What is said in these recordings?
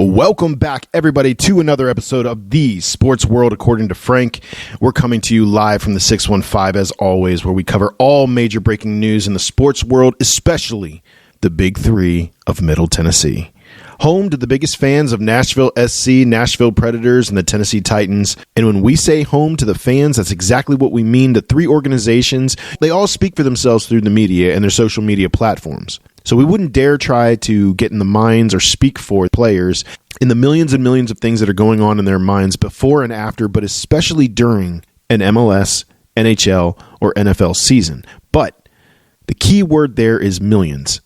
Welcome back, everybody, to another episode of The Sports World According to Frank. We're coming to you live from the 615, as always, where we cover all major breaking news in the sports world, especially the Big Three of Middle Tennessee. Home to the biggest fans of Nashville SC, Nashville Predators, and the Tennessee Titans. And when we say home to the fans, that's exactly what we mean. The three organizations, they all speak for themselves through the media and their social media platforms. So we wouldn't dare try to get in the minds or speak for players in the millions and millions of things that are going on in their minds before and after, but especially during an MLS, NHL, or NFL season. But the key word there is millions.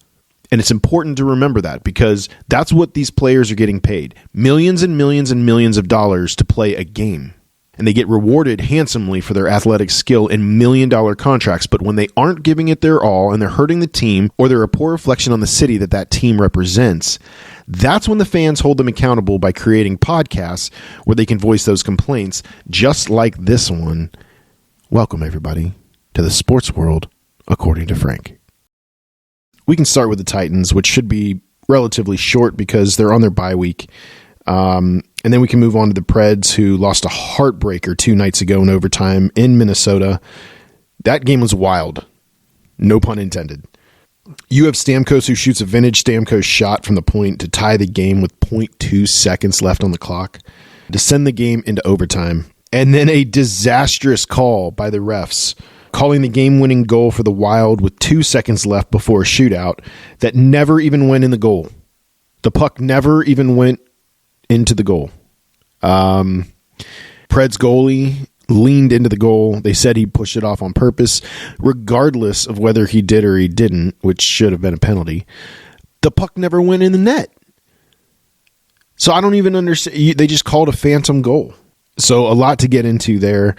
And it's important to remember that because that's what these players are getting paid. Millions and millions and millions of dollars to play a game. And they get rewarded handsomely for their athletic skill in million-dollar contracts. But when they aren't giving it their all and they're hurting the team or they're a poor reflection on the city that team represents, that's when the fans hold them accountable by creating podcasts where they can voice those complaints, just like this one. Welcome, everybody, to the Sports World According to Frank. We can start with the Titans, which should be relatively short because they're on their bye week. And then we can move on to the Preds, who lost a heartbreaker 2 nights ago in overtime in Minnesota. That game was wild. No pun intended. You have Stamkos, who shoots a vintage Stamkos shot from the point to tie the game with 0.2 seconds left on the clock to send the game into overtime. And then a disastrous call by the refs, calling the game-winning goal for the Wild with 2 seconds left before a shootout that never even went in the goal. The puck never even went into the goal. Pred's goalie leaned into the goal. They said he pushed it off on purpose, regardless of whether he did or he didn't, which should have been a penalty. The puck never went in the net. So I don't even understand. They just called a phantom goal. So a lot to get into there.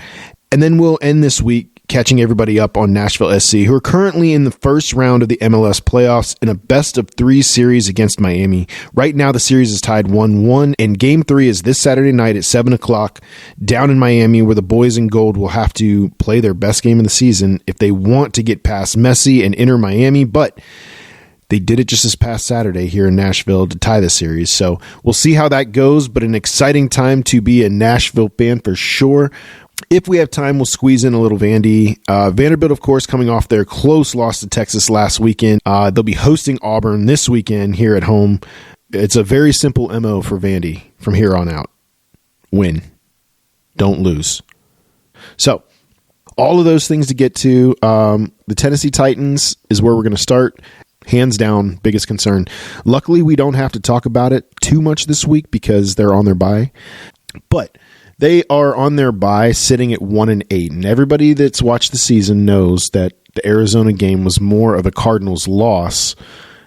And then we'll end this week catching everybody up on Nashville SC, who are currently in the first round of the MLS playoffs in a best-of-3 series against Miami. Right now, the series is tied 1-1, and Game 3 is this Saturday night at 7 o'clock down in Miami, where the boys in gold will have to play their best game of the season if they want to get past Messi and enter Miami, but they did it just this past Saturday here in Nashville to tie the series. So we'll see how that goes, but an exciting time to be a Nashville fan for sure. If we have time, we'll squeeze in a little Vandy. Vanderbilt, of course, coming off their close loss to Texas last weekend. They'll be hosting Auburn this weekend here at home. It's a very simple MO for Vandy from here on out. Win. Don't lose. So, all of those things to get to. The Tennessee Titans is where we're going to start. Hands down, biggest concern. Luckily, we don't have to talk about it too much this week because they're on their bye. But they are on their bye sitting at 1-8. And everybody that's watched the season knows that the Arizona game was more of a Cardinals loss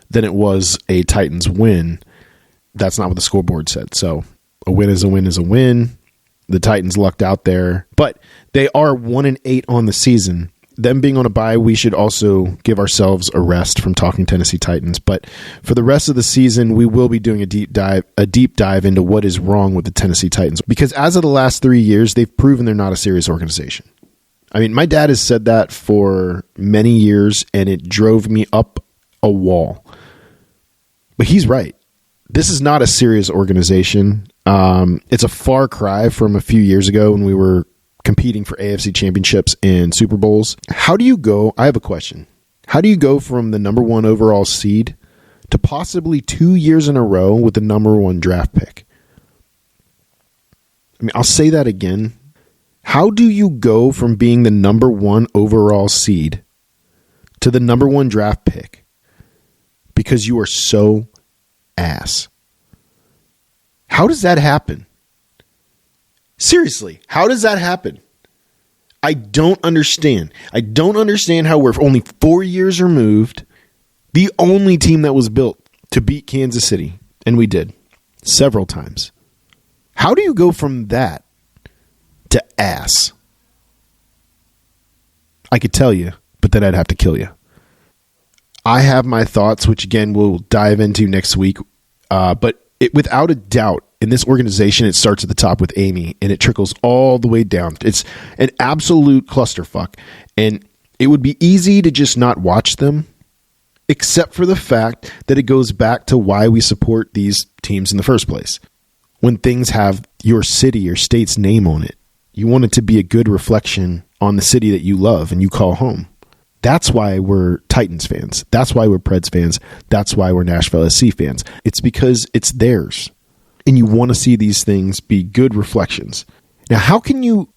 than it was a Titans win. That's not what the scoreboard said. So a win is a win is a win. The Titans lucked out there. But they are 1-8 on the season. Them being on a bye, we should also give ourselves a rest from talking Tennessee Titans. But for the rest of the season, we will be doing a deep dive into what is wrong with the Tennessee Titans. Because as of the last 3 years, they've proven they're not a serious organization. I mean, my dad has said that for many years, and it drove me up a wall. But he's right. This is not a serious organization. It's a far cry from a few years ago when we were competing for AFC championships and Super Bowls. How do you go? I have a question. How do you go from the number 1 overall seed to possibly 2 years in a row with the number 1 draft pick? I mean, I'll say that again. How do you go from being the number 1 overall seed to the number 1 draft pick because you are so ass? How does that happen? Seriously, how does that happen? I don't understand. I don't understand how we're only 4 years removed, the only team that was built to beat Kansas City, and we did several times. How do you go from that to ass? I could tell you, but then I'd have to kill you. I have my thoughts, which again we'll dive into next week, but without a doubt, in this organization, it starts at the top with Amy, and it trickles all the way down. It's an absolute clusterfuck, and it would be easy to just not watch them, except for the fact that it goes back to why we support these teams in the first place. When things have your city or state's name on it, you want it to be a good reflection on the city that you love and you call home. That's why we're Titans fans. That's why we're Preds fans. That's why we're Nashville SC fans. It's because it's theirs. And you want to see these things be good reflections. Now, how can you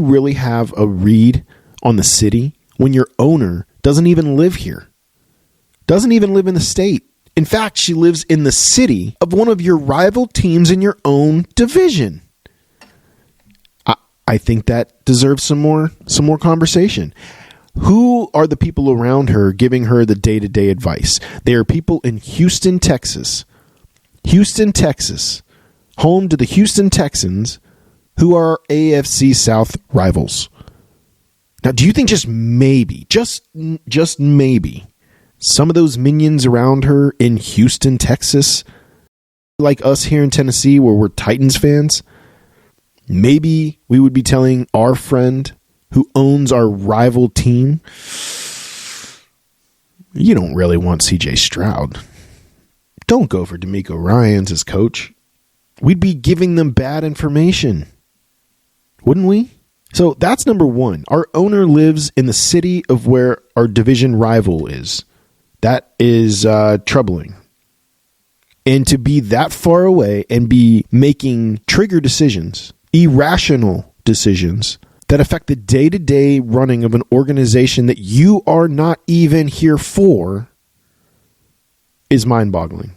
really have a read on the city when your owner doesn't even live here? Doesn't even live in the state. In fact, she lives in the city of one of your rival teams in your own division. I think that deserves some more conversation. Who are the people around her giving her the day-to-day advice? They are people in Houston, Texas. Houston, Texas, home to the Houston Texans, who are AFC South rivals. Now, do you think just maybe, just maybe, some of those minions around her in Houston, Texas, like us here in Tennessee where we're Titans fans, maybe we would be telling our friend who owns our rival team, you don't really want CJ Stroud. Don't go for DeMeco Ryans as coach. We'd be giving them bad information, wouldn't we? So that's number one. Our owner lives in the city of where our division rival is. That is troubling. And to be that far away and be making trigger decisions, irrational decisions, that affect the day-to-day running of an organization that you are not even here for is mind-boggling.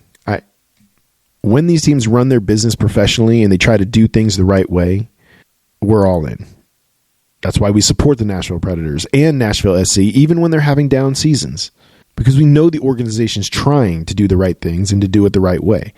When these teams run their business professionally and they try to do things the right way, we're all in. That's why we support the Nashville Predators and Nashville SC, even when they're having down seasons, because we know the organization's trying to do the right things and to do it the right way.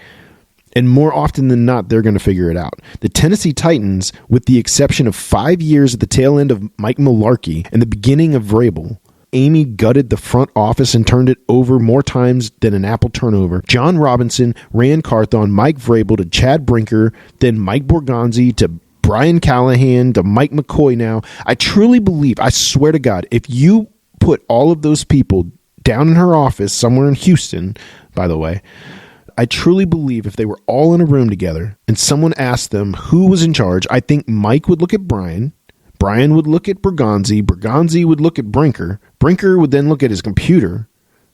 And more often than not, they're going to figure it out. The Tennessee Titans, with the exception of 5 years at the tail end of Mike Mularkey and the beginning of Vrabel, Amy gutted the front office and turned it over more times than an apple turnover. John Robinson, Rand Carthon, Mike Vrabel to Chad Brinker, then Mike Borgonzi to Brian Callahan to Mike McCoy now. I truly believe, I swear to God, if you put all of those people down in her office somewhere in Houston, by the way, I truly believe if they were all in a room together and someone asked them who was in charge, I think Mike would look at Brian. Brian would look at Bergonzi. Bergonzi would look at Brinker. Brinker would then look at his computer.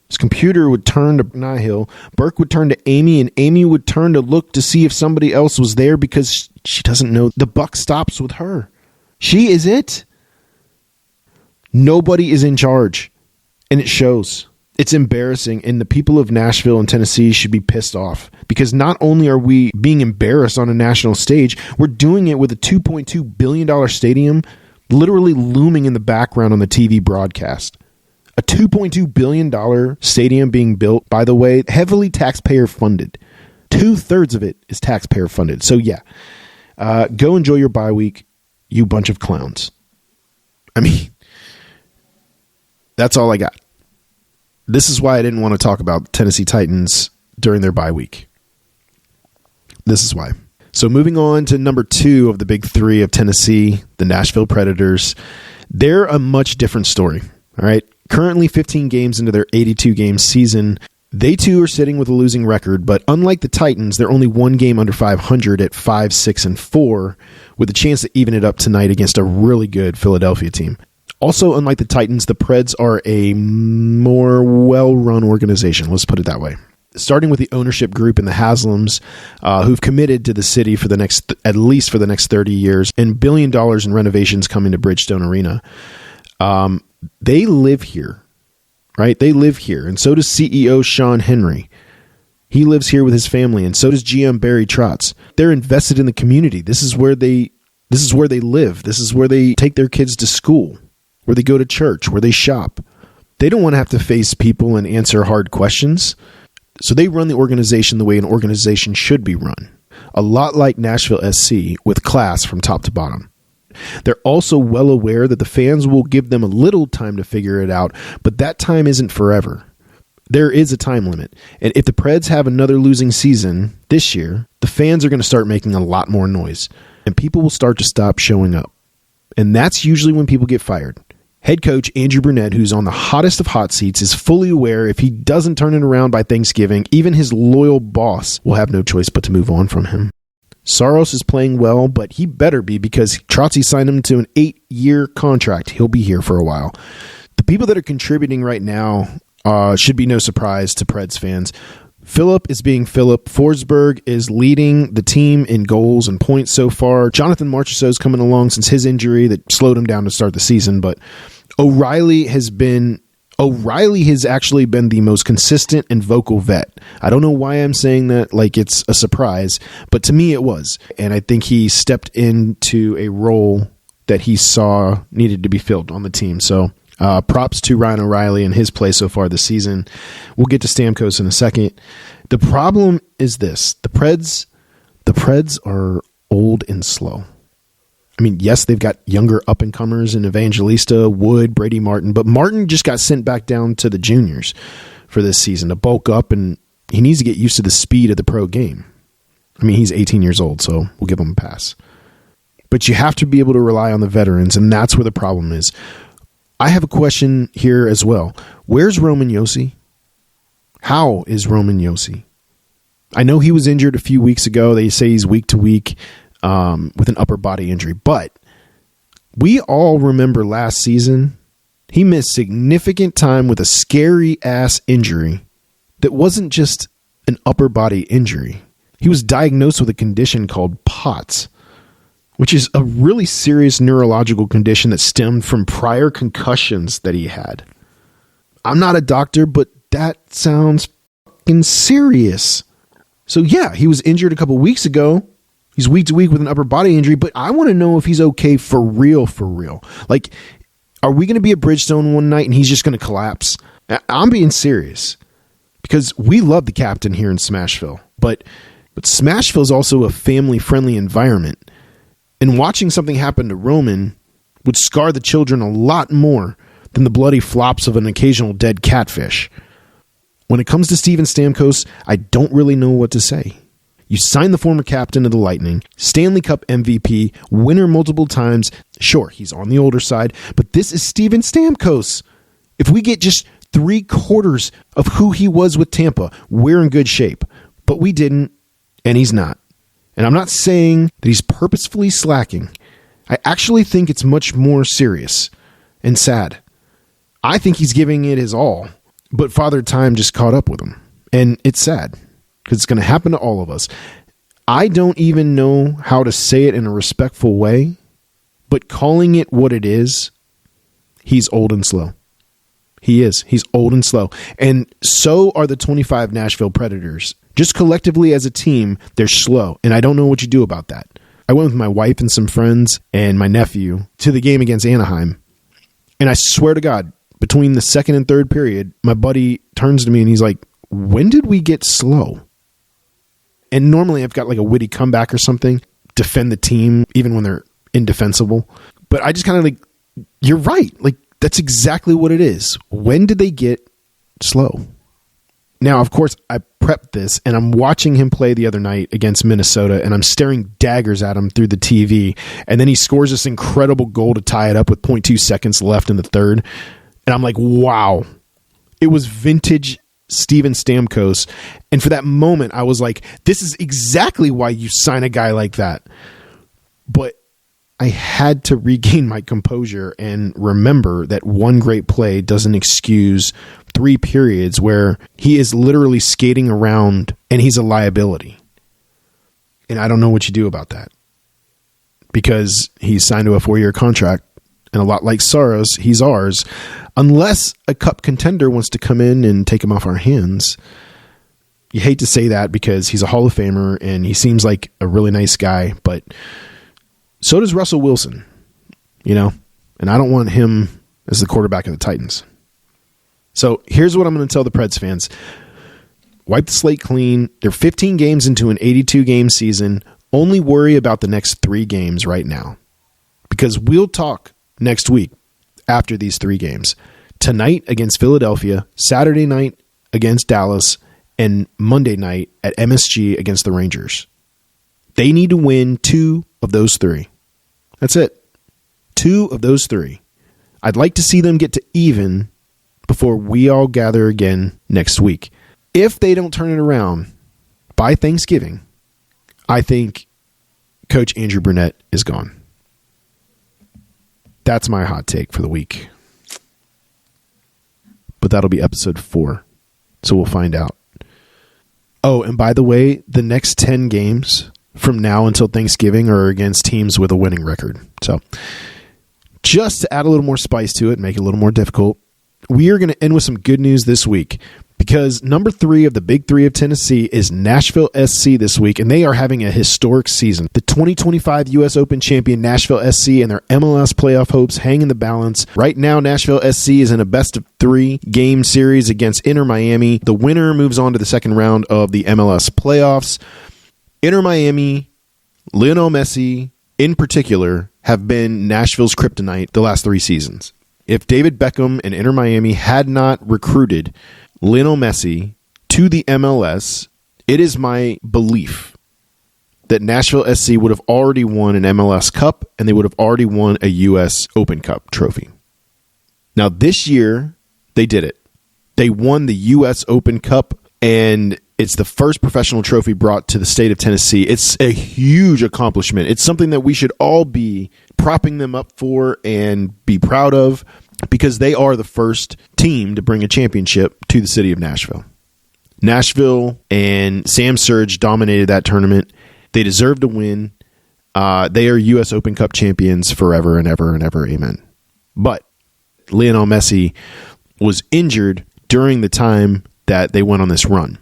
His computer would turn to Nihil. Burke would turn to Amy, and Amy would turn to look to see if somebody else was there because she doesn't know. The buck stops with her. She is it. Nobody is in charge, and it shows. It's embarrassing, and the people of Nashville and Tennessee should be pissed off because not only are we being embarrassed on a national stage, we're doing it with a $2.2 billion stadium literally looming in the background on the TV broadcast. A $2.2 billion stadium being built, by the way, heavily taxpayer funded. 2/3 of it is taxpayer funded. So yeah, go enjoy your bye week, you bunch of clowns. I mean, that's all I got. This is why I didn't want to talk about Tennessee Titans during their bye week. This is why. So moving on to number 2 of the big 3 of Tennessee, the Nashville Predators. They're a much different story. All right. Currently 15 games into their 82-game season. They too are sitting with a losing record, but unlike the Titans, they're only one game under 500 at 5-6-4, with a chance to even it up tonight against a really good Philadelphia team. Also, unlike the Titans, the Preds are a more well-run organization. Let's put it that way. Starting with the ownership group and the Haslams, who've committed to the city for the next, at least for the next 30 years, and $1 billion in renovations coming to Bridgestone Arena. They live here, right? They live here, and so does CEO Sean Henry. He lives here with his family, and so does GM Barry Trotz. They're invested in the community. This is where they live. This is where they take their kids to school, where they go to church, where they shop. They don't want to have to face people and answer hard questions. So they run the organization the way an organization should be run. A lot like Nashville SC, with class from top to bottom. They're also well aware that the fans will give them a little time to figure it out, but that time isn't forever. There is a time limit. And if the Preds have another losing season this year, the fans are going to start making a lot more noise. And people will start to stop showing up. And that's usually when people get fired. Head coach Andrew Brunette, who's on the hottest of hot seats, is fully aware if he doesn't turn it around by Thanksgiving, even his loyal boss will have no choice but to move on from him. Saros is playing well, but he better be, because Trotzy signed him to an 8-year contract. He'll be here for a while. The people that are contributing right now should be no surprise to Preds fans. Philip is being Philip. Forsberg is leading the team in goals and points so far. Jonathan Marchessault is coming along since his injury that slowed him down to start the season, but O'Reilly has actually been the most consistent and vocal vet. I don't know why I'm saying that like it's a surprise, but to me it was. And I think he stepped into a role that he saw needed to be filled on the team. So props to Ryan O'Reilly and his play so far this season. We'll get to Stamkos in a second. The problem is this. The Preds are old and slow. I mean, yes, they've got younger up-and-comers in Evangelista, Wood, Brady Martin, but Martin just got sent back down to the juniors for this season to bulk up, and he needs to get used to the speed of the pro game. I mean, he's 18 years old, so we'll give him a pass. But you have to be able to rely on the veterans, and that's where the problem is. I have a question here as well. Where's Roman Josi? How is Roman Josi? I know he was injured a few weeks ago. They say he's week to week. With an upper body injury. But we all remember last season, he missed significant time with a scary-ass injury that wasn't just an upper body injury. He was diagnosed with a condition called POTS, which is a really serious neurological condition that stemmed from prior concussions that he had. I'm not a doctor, but that sounds fucking serious. So yeah, he was injured a couple weeks ago. He's week to week with an upper body injury, but I want to know if he's okay for real, for real. Like, are we going to be at Bridgestone one night and he's just going to collapse? I'm being serious because we love the captain here in Smashville, but Smashville is also a family-friendly environment, and watching something happen to Roman would scar the children a lot more than the bloody flops of an occasional dead catfish. When it comes to Steven Stamkos, I don't really know what to say. You signed the former captain of the Lightning, Stanley Cup MVP, winner multiple times. Sure, he's on the older side, but this is Steven Stamkos. If we get just 3/4 of who he was with Tampa, we're in good shape. But we didn't, and he's not. And I'm not saying that he's purposefully slacking. I actually think it's much more serious and sad. I think he's giving it his all, but Father Time just caught up with him. And it's sad, because it's going to happen to all of us. I don't even know how to say it in a respectful way, but calling it what it is, he's old and slow. He is. He's old and slow. And so are the 25 Nashville Predators. Just collectively as a team, they're slow. And I don't know what you do about that. I went with my wife and some friends and my nephew to the game against Anaheim. And I swear to God, between the second and third period, my buddy turns to me and he's like, when did we get slow? And normally I've got like a witty comeback or something, defend the team even when they're indefensible. But I just kind of like, you're right. Like, that's exactly what it is. When did they get slow? Now, of course, I prepped this, and I'm watching him play the other night against Minnesota, and I'm staring daggers at him through the TV. And then he scores this incredible goal to tie it up with 0.2 seconds left in the third. And I'm like, wow. It was vintage Steven Stamkos. And for that moment, I was like, this is exactly why you sign a guy like that. But I had to regain my composure and remember that one great play doesn't excuse 3 periods where he is literally skating around and he's a liability. And I don't know what you do about that, because he's signed to a 4-year contract, and a lot like Saros, he's ours, unless a cup contender wants to come in and take him off our hands. You hate to say that because he's a Hall of Famer and he seems like a really nice guy, but so does Russell Wilson, and I don't want him as the quarterback of the Titans. So here's what I'm going to tell the Preds fans. Wipe the slate clean. They're 15 games into an 82-game season. Only worry about the next 3 games right now, because we'll talk next week after these 3 games. Tonight against Philadelphia, Saturday night against Dallas, and Monday night at MSG against the Rangers. They need to win 2 of those 3. That's it. 2 of those 3. I'd like to see them get to even before we all gather again next week. If they don't turn it around by Thanksgiving, I think Coach Andrew Burnett is gone. That's my hot take for the week. But that'll be episode 4. So we'll find out. Oh, and by the way, the next 10 games from now until Thanksgiving are against teams with a winning record. So just to add a little more spice to it, make it a little more difficult, we are going to end with some good news this week, because number 3 of the Big 3 of Tennessee is Nashville SC this week, and they are having a historic season. The 2025 U.S. Open champion Nashville SC and their MLS playoff hopes hang in the balance. Right now, Nashville SC is in a best-of-3 game series against Inter Miami. The winner moves on to the second round of the MLS playoffs. Inter Miami, Lionel Messi in particular, have been Nashville's kryptonite the last 3 seasons. If David Beckham and Inter Miami had not recruited Lionel Messi to the MLS, it is my belief that Nashville SC would have already won an MLS Cup and they would have already won a U.S. Open Cup trophy. Now, this year, they did it. They won the U.S. Open Cup, and it's the first professional trophy brought to the state of Tennessee. It's a huge accomplishment. It's something that we should all be propping them up for and be proud of, because they are the first team to bring a championship to the city of Nashville. Nashville and Sam Surge dominated that tournament. They deserve to win. They are U.S. Open Cup champions forever and ever and ever. Amen. But Lionel Messi was injured during the time that they went on this run.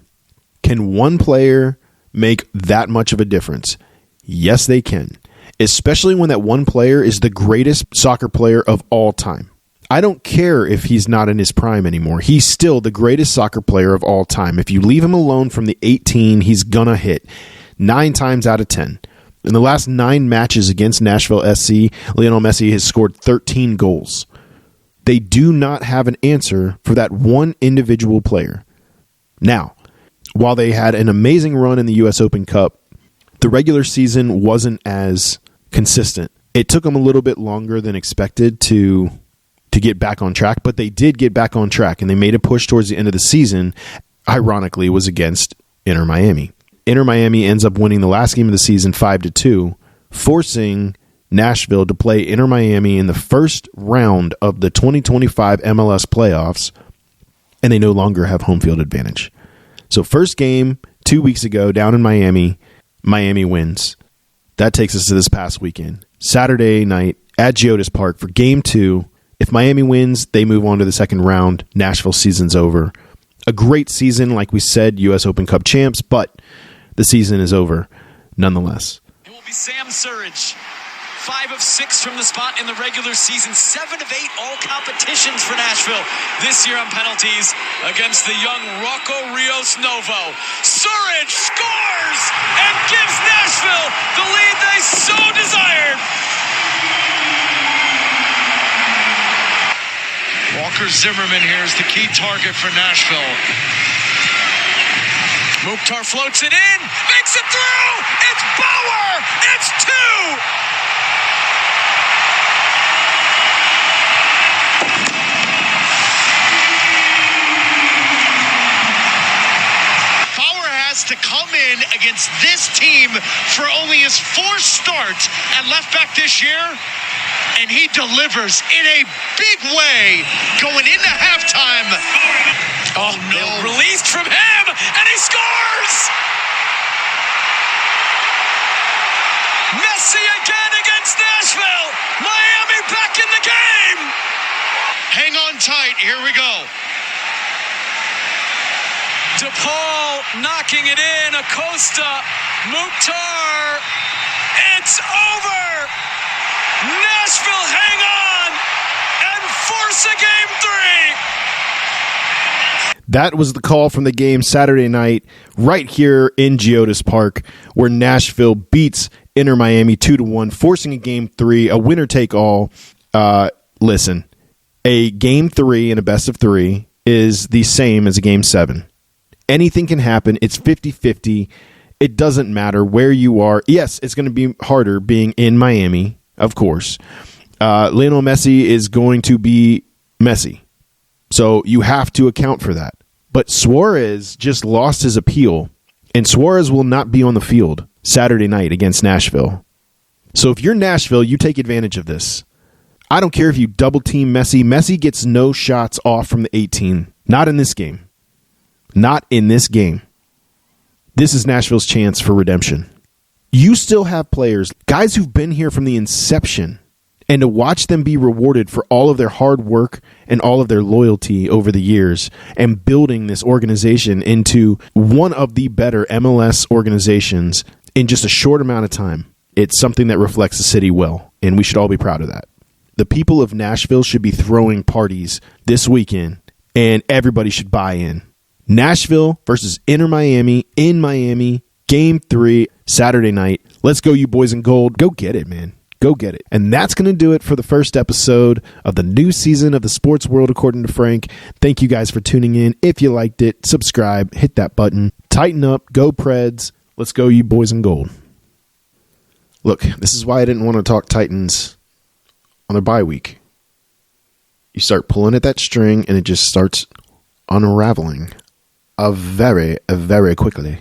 Can one player make that much of a difference? Yes, they can. Especially when that one player is the greatest soccer player of all time. I don't care if he's not in his prime anymore. He's still the greatest soccer player of all time. If you leave him alone from the 18, he's going to hit 9 times out of 10. In the last 9 matches against Nashville SC, Lionel Messi has scored 13 goals. They do not have an answer for that one individual player. Now, while they had an amazing run in the U.S. Open Cup, the regular season wasn't as consistent. It took them a little bit longer than expected to get back on track, but they did get back on track, and they made a push towards the end of the season. Ironically, it was against Inter Miami. Inter Miami ends up winning the last game of the season 5-2, forcing Nashville to play Inter Miami in the first round of the 2025 MLS playoffs, and they no longer have home field advantage. So first game 2 weeks ago down in Miami, Miami wins. That takes us to this past weekend. Saturday night at Geodis Park for game 2. If Miami wins, they move on to the second round. Nashville season's over. A great season, like we said, U.S. Open Cup champs, but the season is over nonetheless. It will be Sam Surridge. 5 of 6 from the spot in the regular season. 7 of 8 all competitions for Nashville this year on penalties against the young Rocco Rios Novo. Surridge scores and gives Nashville the lead they so desired. Walker Zimmerman here is the key target for Nashville. Mukhtar floats it in, makes it through. It's Bauer. It's 2. To come in against this team for only his 4th start at left back this year, and he delivers in a big way going into halftime. Oh no, released from him, and he scores! Messi again against Nashville. Miami back in the game. Hang on tight, here we go. DePaul knocking it in. Acosta, Mukhtar. It's over. Nashville hang on and force a game 3. That was the call from the game Saturday night right here in Geodis Park, where Nashville beats Inter Miami 2-1, forcing a game 3, a winner-take-all. Listen, a game 3 and a best of 3 is the same as a game 7. Anything can happen. It's 50-50. It doesn't matter where you are. Yes, it's going to be harder being in Miami, of course. Lionel Messi is going to be Messi. So you have to account for that. But Suarez just lost his appeal, and Suarez will not be on the field Saturday night against Nashville. So if you're Nashville, you take advantage of this. I don't care if you double team Messi. Messi gets no shots off from the 18. Not in this game. Not in this game. This is Nashville's chance for redemption. You still have players, guys who've been here from the inception, and to watch them be rewarded for all of their hard work and all of their loyalty over the years and building this organization into one of the better MLS organizations in just a short amount of time. It's something that reflects the city well, and we should all be proud of that. The people of Nashville should be throwing parties this weekend, and everybody should buy in. Nashville versus Inter Miami in Miami, Game 3, Saturday night. Let's go, you boys in gold. Go get it, man. Go get it. And that's going to do it for the first episode of the new season of the Sports World According to Frank. Thank you guys for tuning in. If you liked it, subscribe, hit that button, tighten up, go Preds. Let's go, you boys in gold. Look, this is why I didn't want to talk Titans on their bye week. You start pulling at that string and it just starts unraveling very quickly.